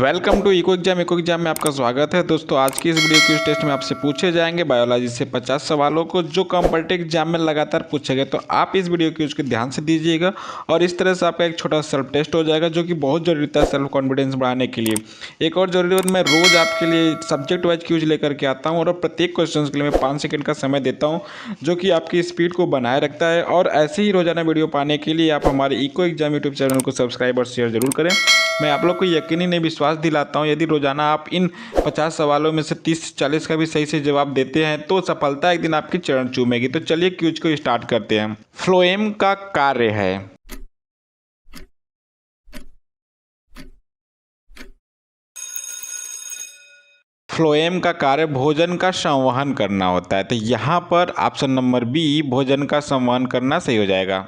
Welcome to eco exam में आपका स्वागत है। दोस्तों आज की इस वीडियो क्विज टेस्ट में आपसे पूछे जाएंगे बायोलॉजी से 50 सवालों को जो कॉम्पिटिटिव एग्जाम में लगातार पूछे गए। तो आप इस वीडियो क्विज को ध्यान से दीजिएगा और इस तरह से आपका एक छोटा सेल्फ टेस्ट हो जाएगा जो कि बहुत जरूरी होता है सेल्फ कॉन्फिडेंस बढ़ाने के लिए। एक और जरूरी बात, मैं रोज आपके लिए सब्जेक्ट वाइज क्विज लेकर के आता हूँ और प्रत्येक क्वेश्चन के लिए मैं 5 सेकंड का समय देता हूँ जो कि आपकी स्पीड को बनाए रखता है। और ऐसे ही रोजाना वीडियो पाने के लिए आप हमारे इको एग्जाम यूट्यूब चैनल को सब्सक्राइब और शेयर जरूर करें। मैं आप लोग को यकीनी नहीं विश्वास दिलाता हूँ, यदि रोजाना आप इन 50 सवालों में से 30-40 का भी सही से जवाब देते हैं तो सफलता एक दिन आपकी चरण चूमेगी। तो चलिए क्विज को स्टार्ट करते हैं। फ्लोएम का कार्य है। फ्लोएम का कार्य भोजन का संवहन करना होता है। तो यहाँ पर ऑप्शन नंबर बी भोजन का संवहन करना सही हो जाएगा।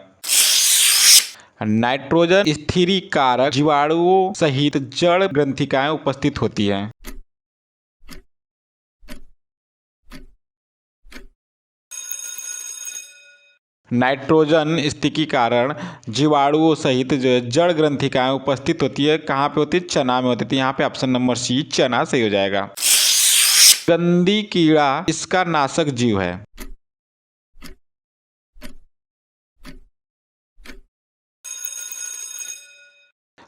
नाइट्रोजन स्थिरीकारक जीवाणुओं सहित जड़ ग्रंथिकाएं उपस्थित होती हैं। नाइट्रोजन स्थिरीकरण जीवाणुओं सहित जो है जड़ ग्रंथिकाएं उपस्थित होती है। कहाँ पे होती है? चना में होती है। यहाँ पे ऑप्शन नंबर सी चना सही हो जाएगा। गंदी कीड़ा इसका नाशक जीव है।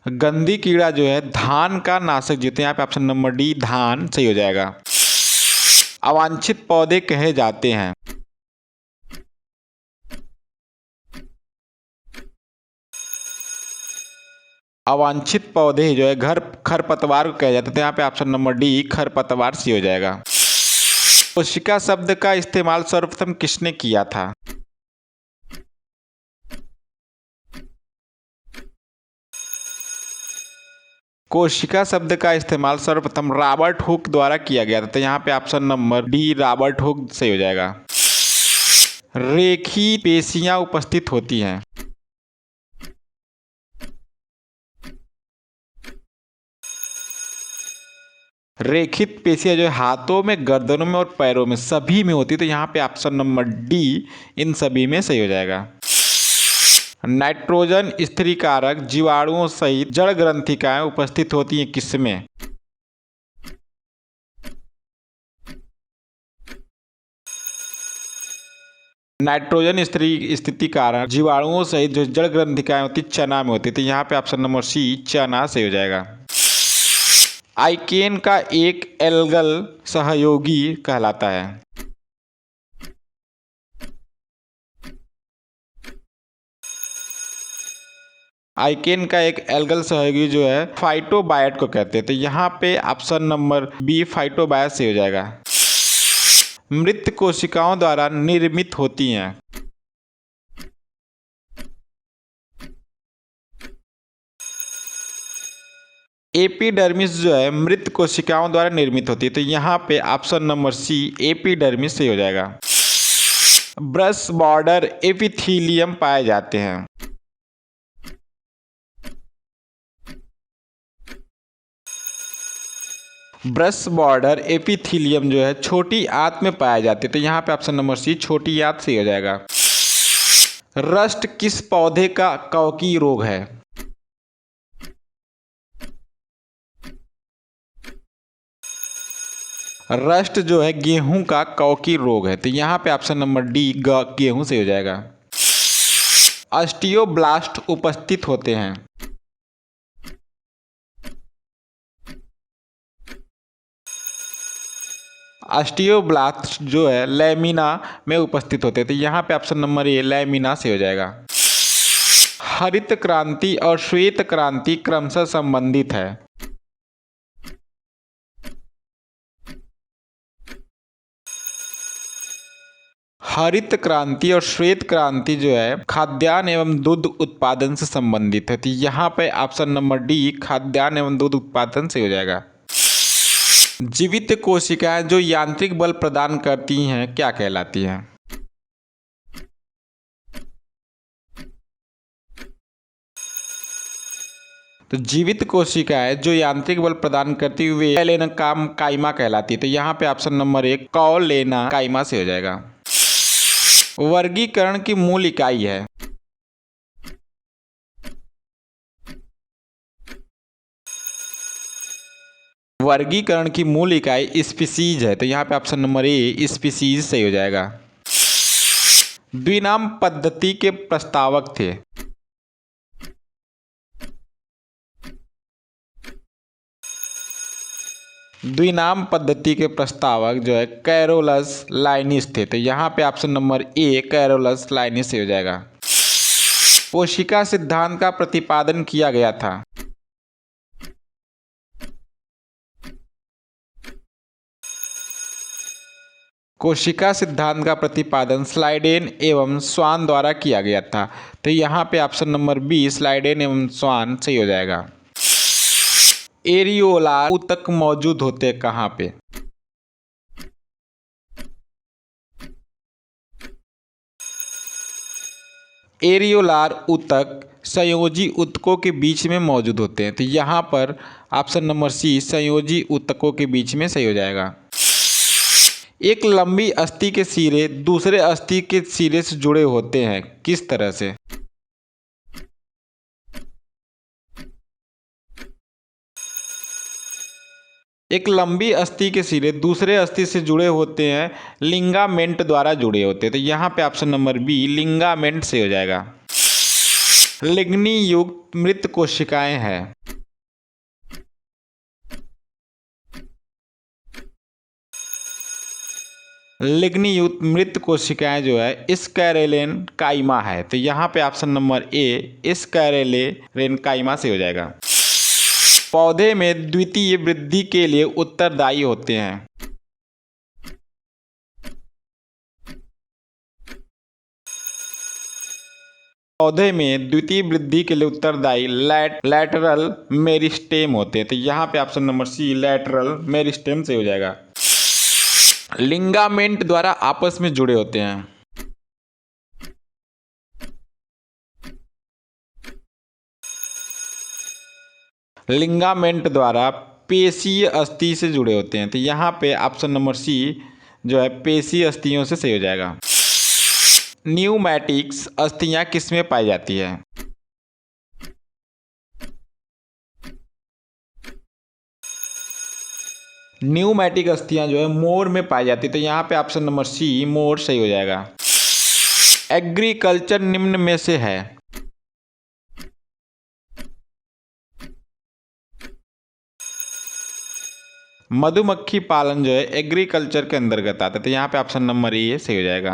गंदी कीड़ा जो है धान का नाशक जीव है। यहाँ पे ऑप्शन नंबर डी धान सही हो जाएगा। अवांछित पौधे कहे जाते हैं। अवांछित पौधे जो है खरपतवार को कहे जाते हैं। यहाँ पे ऑप्शन नंबर डी खरपतवार सही हो जाएगा। कोशिका शब्द का इस्तेमाल सर्वप्रथम किसने किया था? कोशिका शब्द का इस्तेमाल सर्वप्रथम रॉबर्ट हुक द्वारा किया गया था। तो यहाँ पे option number D Robert Hooke सही हो जाएगा। रेखीय पेशियां उपस्थित होती हैं। रेखित पेशियां जो है हाथों में, गर्दनों में और पैरों में सभी में होती है। तो यहाँ पे ऑप्शन नंबर डी इन सभी में सही हो जाएगा। नाइट्रोजन स्थिरीकारक जीवाणुओं सहित जड़ ग्रंथिकाएं उपस्थित होती हैं किसमें? नाइट्रोजन स्थिरीकारक जीवाणुओं सहित जो जड़ ग्रंथिकाएं होती चना में होती। तो यहाँ पे ऑप्शन नंबर सी चना सही हो जाएगा। आइकेन का एक एल्गल सहयोगी कहलाता है। आइकेन का एक एल्गल सहयोगी जो है फाइटोबायट को कहते हैं। तो यहाँ पे ऑप्शन नंबर बी फाइटोबायट से हो जाएगा। मृत कोशिकाओं द्वारा निर्मित होती हैं। एपिडर्मिस जो है मृत कोशिकाओं द्वारा निर्मित होती है। तो यहाँ पे ऑप्शन नंबर सी एपिडर्मिस से हो जाएगा। ब्रश बॉर्डर एपिथीलियम पाए जाते हैं। ब्रश बॉर्डर एपिथीलियम जो है छोटी आंत में पाया जाती है। तो यहाँ पे ऑप्शन नंबर सी छोटी आंत सही हो जाएगा। रस्ट किस पौधे का कवकी रोग है? रस्ट जो है गेहूं का कवकी रोग है। तो यहाँ पे ऑप्शन नंबर डी गेहूं से हो जाएगा। ऑस्टियोब्लास्ट उपस्थित होते हैं। ऑस्टियोब्लास्ट जो है लैमिना में उपस्थित होते हैं। तो यहाँ पे ऑप्शन नंबर ए लैमिना से हो जाएगा। हरित क्रांति और श्वेत क्रांति क्रमशः संबंधित है। हरित क्रांति और श्वेत क्रांति जो है खाद्यान्न एवं दूध उत्पादन से संबंधित है। तो यहाँ पे ऑप्शन नंबर डी खाद्यान्न एवं दूध उत्पादन से हो जाएगा। जीवित कोशिकाएं जो यांत्रिक बल प्रदान करती हैं क्या कहलाती हैं? तो जीवित कोशिकाएं जो यांत्रिक बल प्रदान करती हुई काइमा कहलाती है। तो यहाँ पे ऑप्शन नंबर एक कॉलेना काइमा से हो जाएगा। वर्गीकरण की मूल इकाई है। वर्गीकरण की मूल इकाई स्पीसीज है, तो यहाँ पे ऑप्शन नंबर ए स्पीसीज सही हो जाएगा। द्विनाम पद्धति के प्रस्तावक थे। द्विनाम पद्धति के प्रस्तावक जो है कैरोलस लाइनिस थे, तो यहाँ पे ऑप्शन नंबर ए कैरोलस लाइनिस सही हो जाएगा। कोशिका सिद्धांत का प्रतिपादन किया गया था। कोशिका सिद्धांत का प्रतिपादन स्लाइडेन एवं स्वान द्वारा किया गया था, तो यहाँ पे ऑप्शन नंबर बी स्लाइडेन एवं स्वान सही हो जाएगा। एरियोलार ऊतक मौजूद होते कहाँ पे? एरियोलार ऊतक संयोजी ऊतकों के बीच में मौजूद होते हैं, तो यहाँ पर ऑप्शन नंबर सी संयोजी ऊतकों के बीच में सही हो जाएगा। एक लंबी अस्थि के सिरे दूसरे अस्थि के सिरे से जुड़े होते हैं, किस तरह से? एक लंबी अस्थि के सिरे दूसरे अस्थि से जुड़े होते हैं, लिंगामेंट द्वारा जुड़े होते हैं, तो यहाँ पे ऑप्शन नंबर बी लिंगामेंट से हो जाएगा। लिग्नी युक्त मृत कोशिकाएं हैं। लिग्नी युक्त मृत कोशिकाएं जो है स्कैरेलेन काइमा है, तो यहाँ पे ऑप्शन नंबर ए स्कैरेलेन काइमा से हो जाएगा। पौधे में द्वितीय वृद्धि के लिए उत्तरदायी होते हैं। पौधे में द्वितीय वृद्धि के लिए उत्तरदायी लैटरल मेरिस्टेम होते हैं, तो यहाँ पे option number C lateral meristem से हो जाएगा। लिंगामेंट द्वारा आपस में जुड़े होते हैं। लिंगामेंट द्वारा पेशीय अस्थि से जुड़े होते हैं, तो यहाँ पे ऑप्शन नंबर सी जो है पेशीय अस्थियों से सही हो जाएगा। न्यूमैटिक्स अस्थियां किसमें पाई जाती है? न्यूमैटिक अस्थियां जो है मोर में पाई जाती है, तो यहाँ पे ऑप्शन नंबर सी मोर सही हो जाएगा। एग्रीकल्चर निम्न में से है। मधुमक्खी पालन जो है एग्रीकल्चर के अंतर्गत आता है, तो यहाँ पे ऑप्शन नंबर ए सही हो जाएगा।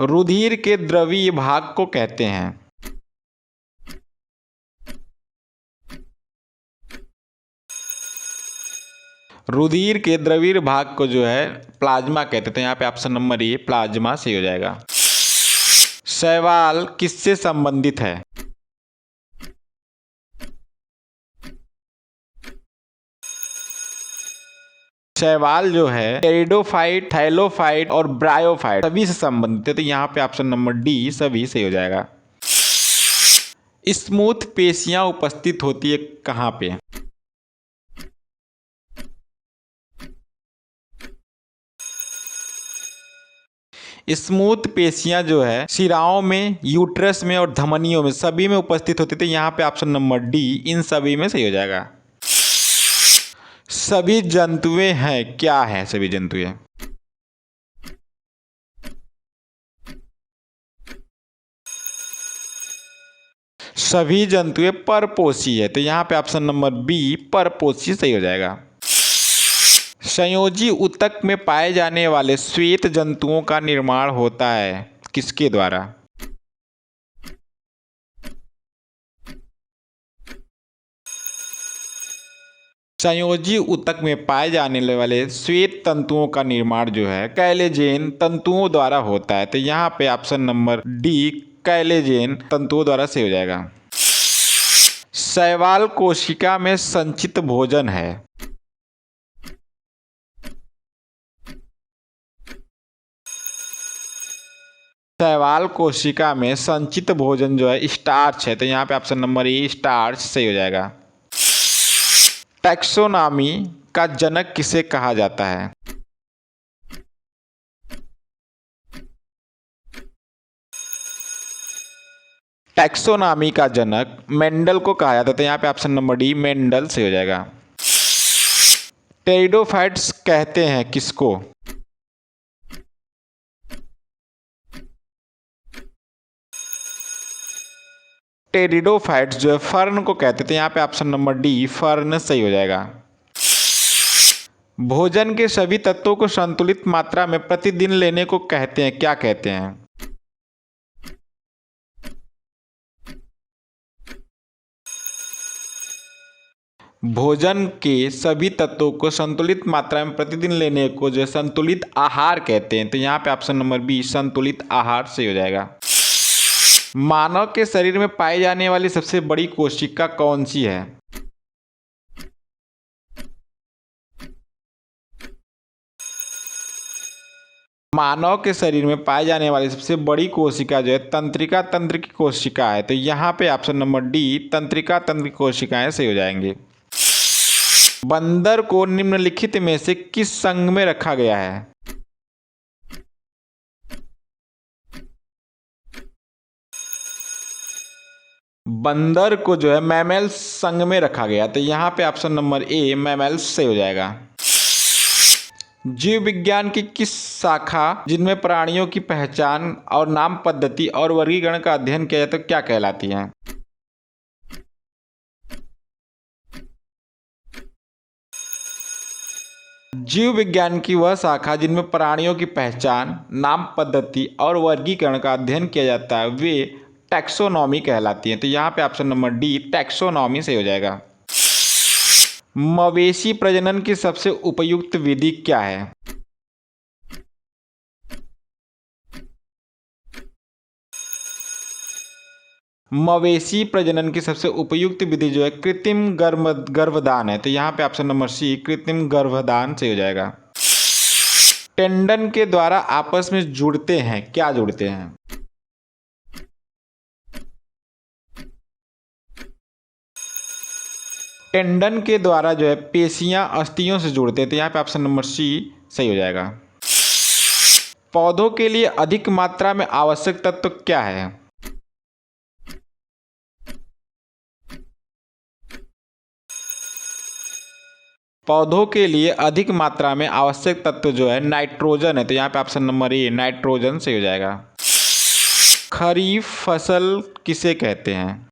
रुधिर के द्रवीय भाग को कहते हैं। रुधिर के द्रवीय भाग को जो है प्लाज्मा कहते हैं, यहाँ पे ऑप्शन नंबर ए प्लाज्मा सही हो जाएगा। शैवाल किससे संबंधित है? शैवाल जो है टेरिडोफाइट, थैलोफाइट और ब्रायोफाइट सभी से संबंधित है, तो यहाँ पे ऑप्शन नंबर डी सभी सही हो जाएगा। स्मूथ पेशियां उपस्थित होती है कहाँ पे? स्मूथ पेशियां जो है शिराओं में, यूट्रस में और धमनियों में सभी में उपस्थित होती थी, यहाँ पे ऑप्शन नंबर डी इन सभी में सही हो जाएगा। सभी जंतुएं हैं, क्या है सभी जंतुएं? सभी जंतुएं परपोषी है, तो यहाँ पे ऑप्शन नंबर बी परपोषी सही हो जाएगा। संयोजी ऊतक में पाए जाने वाले श्वेत जंतुओं का निर्माण होता है किसके द्वारा? संयोजी ऊतक में पाए जाने वाले श्वेत तंतुओं का निर्माण जो है कैलेजेन तंतुओं द्वारा होता है, तो यहाँ पे ऑप्शन नंबर डी कैलेजेन तंतुओं द्वारा से हो जाएगा। शैवाल कोशिका में संचित भोजन है। शैवाल कोशिका में संचित भोजन जो है स्टार्च है, तो यहाँ पे ऑप्शन नंबर ए स्टार्च सही हो जाएगा। टैक्सोनॉमी का जनक किसे कहा जाता है? टैक्सोनॉमी का जनक मेंडल को कहा जाता है, तो यहाँ पे ऑप्शन नंबर डी मेंडल से हो जाएगा। टेरिडोफाइट्स कहते हैं किसको? टेरिडोफाइट्स जो है फर्न को कहते थे। यहाँ पे ऑप्शन नंबर डी फर्न सही हो जाएगा। भोजन के सभी तत्वों को संतुलित मात्रा में प्रतिदिन लेने को कहते हैं, क्या कहते हैं? भोजन के सभी तत्वों को संतुलित मात्रा में प्रतिदिन लेने को जो है संतुलित आहार कहते हैं। तो यहाँ पे ऑप्शन नंबर बी संतुलित आहार सही हो जाएगा। मानव के शरीर में पाई जाने वाली सबसे बड़ी कोशिका कौन सी है? मानव के शरीर में पाई जाने वाली सबसे बड़ी कोशिका जो है तंत्रिका तंत्र की कोशिका है। तो यहाँ पे ऑप्शन नंबर डी तंत्रिका तंत्र की कोशिकाएं सही हो जाएंगे। बंदर को निम्नलिखित में से किस संघ में रखा गया है? बंदर को जो है मैमल्स संघ में रखा गया। तो यहाँ पे ऑप्शन नंबर ए मैमल्स सही हो जाएगा। जीव विज्ञान की किस शाखा जिनमें प्राणियों की पहचान और नाम पद्धति और वर्गीकरण का अध्ययन किया जाता है क्या कहलाती है? जीव विज्ञान की वह शाखा जिनमें प्राणियों की पहचान, नाम पद्धति और वर्गीकरण का अध्ययन किया जाता है वे टैक्सोनॉमी कहलाती है। तो यहाँ पे ऑप्शन नंबर डी टैक्सोनॉमी से हो जाएगा। मवेशी प्रजनन की सबसे उपयुक्त विधि क्या है? मवेशी प्रजनन की सबसे उपयुक्त विधि जो है कृत्रिम गर्भधान है। तो यहाँ पे ऑप्शन नंबर सी कृत्रिम गर्भधान से हो जाएगा। टेंडन के द्वारा आपस में जुड़ते हैं, क्या जुड़ते हैं? टेंडन के द्वारा जो है पेशियां अस्थियों से जुड़ते हैं। तो यहाँ पे ऑप्शन नंबर सी सही हो जाएगा। पौधों के लिए अधिक मात्रा में आवश्यक तत्व क्या है? पौधों के लिए अधिक मात्रा में आवश्यक तत्व जो है नाइट्रोजन है। तो यहाँ पे ऑप्शन नंबर ए नाइट्रोजन से हो जाएगा। खरीफ फसल किसे कहते हैं?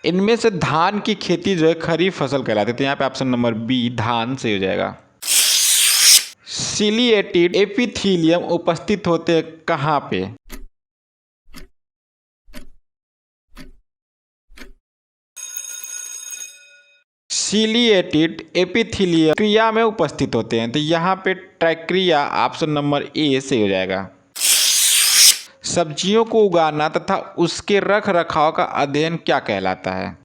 इनमें से धान की खेती जो है खरीफ फसल कहलाती है। तो यहाँ पे ऑप्शन नंबर बी धान से हो जाएगा। सिलिएटेड एपिथीलियम उपस्थित होते हैं कहाँ पे? सिलिएटेड एपिथीलियम क्रिया में उपस्थित होते हैं। तो यहाँ पे ट्रैक्रिया ऑप्शन नंबर ए से हो जाएगा। सब्जियों को उगाना तथा उसके रख रखाव का अध्ययन क्या कहलाता है?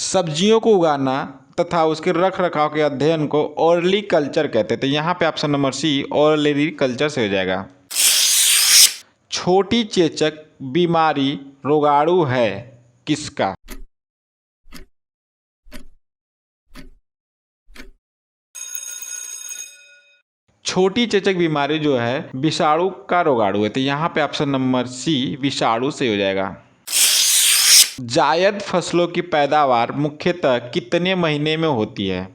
सब्जियों को उगाना तथा उसके रख रखाव के अध्ययन को ऑर्ली कल्चर कहते हैं। तो यहाँ पे option number C orally culture से हो जाएगा। छोटी चेचक बीमारी रोगाणु है किसका? छोटी चेचक बीमारी जो है विषाणु का रोगाणु है। तो यहाँ पे ऑप्शन नंबर सी विषाणु से हो जाएगा। जायद फसलों की पैदावार मुख्यतः कितने महीने में होती है?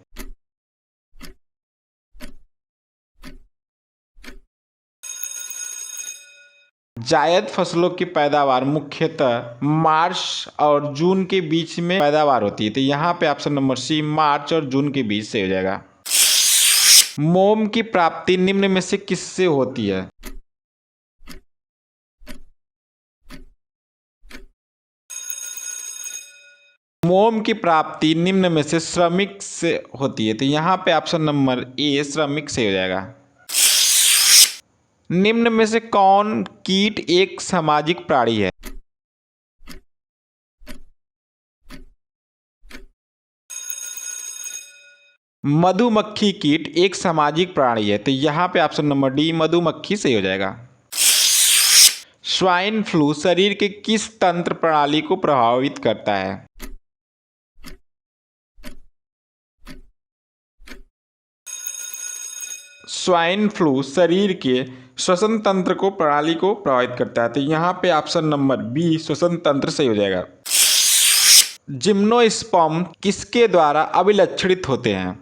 जायद फसलों की पैदावार मुख्यतः मार्च और जून के बीच में पैदावार होती है। तो यहाँ पे ऑप्शन नंबर सी मार्च और जून के बीच से हो जाएगा। मोम की प्राप्ति निम्न में से किससे होती है? मोम की प्राप्ति निम्न में से श्रमिक से होती है। तो यहाँ पे ऑप्शन नंबर ए श्रमिक से हो जाएगा। निम्न में से कौन कीट एक सामाजिक प्राणी है? मधुमक्खी कीट एक सामाजिक प्राणी है। तो यहाँ पे ऑप्शन नंबर डी मधुमक्खी सही हो जाएगा। स्वाइन फ्लू शरीर के किस तंत्र प्रणाली को प्रभावित करता है? स्वाइन फ्लू शरीर के श्वसन तंत्र को प्रणाली को प्रभावित करता है। तो यहाँ पे ऑप्शन नंबर बी श्वसन तंत्र सही हो जाएगा। जिम्नोस्पर्म किसके द्वारा अभिलक्षणित होते हैं?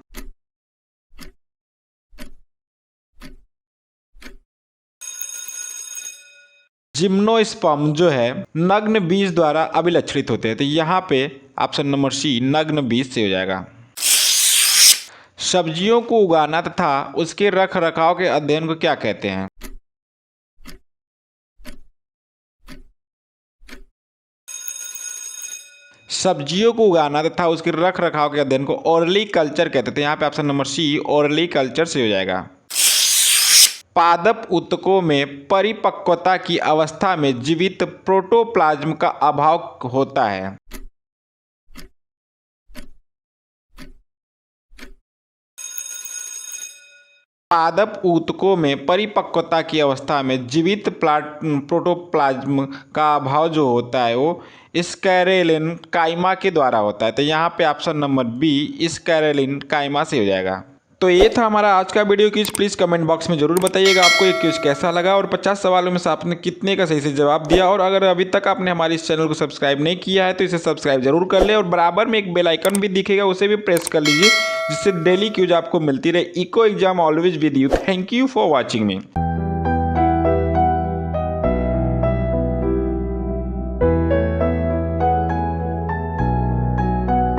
जिम्नोस्पर्म जो है नग्न बीज द्वारा अभिलक्षणित होते हैं। तो यहाँ पे ऑप्शन नंबर सी नग्न बीज से हो जाएगा। सब्जियों को उगाना तथा उसके रख रखाव के अध्ययन को क्या कहते हैं? सब्जियों को उगाना तथा उसके रख रखाव के अध्ययन को ओरली कल्चर कहते थे। यहाँ पे option number C orally culture से हो जाएगा। पादप ऊतकों में परिपक्वता की अवस्था में जीवित प्रोटोप्लाज्म का अभाव होता है। पादप ऊतकों में परिपक्वता की अवस्था में जीवित प्रोटोप्लाज्म का अभाव जो होता है वो स्कैरेलिन काइमा के द्वारा होता है। तो यहाँ पे ऑप्शन नंबर बी स्कैरेलिन काइमा से हो जाएगा। तो ये था हमारा आज का video quiz. Please comment box में जरूर बताइएगा आपको ये क्विज कैसा लगा और 50 सवालों में से आपने कितने का सही से जवाब दिया। और अगर अभी तक आपने हमारे इस चैनल को सब्सक्राइब नहीं किया है तो इसे सब्सक्राइब जरूर कर ले और बराबर में एक बेल आइकन भी दिखेगा उसे भी प्रेस कर लीजिए जिससे डेली क्विज आपको मिलती रहे। Eco exam always with you. Thank you for watching me.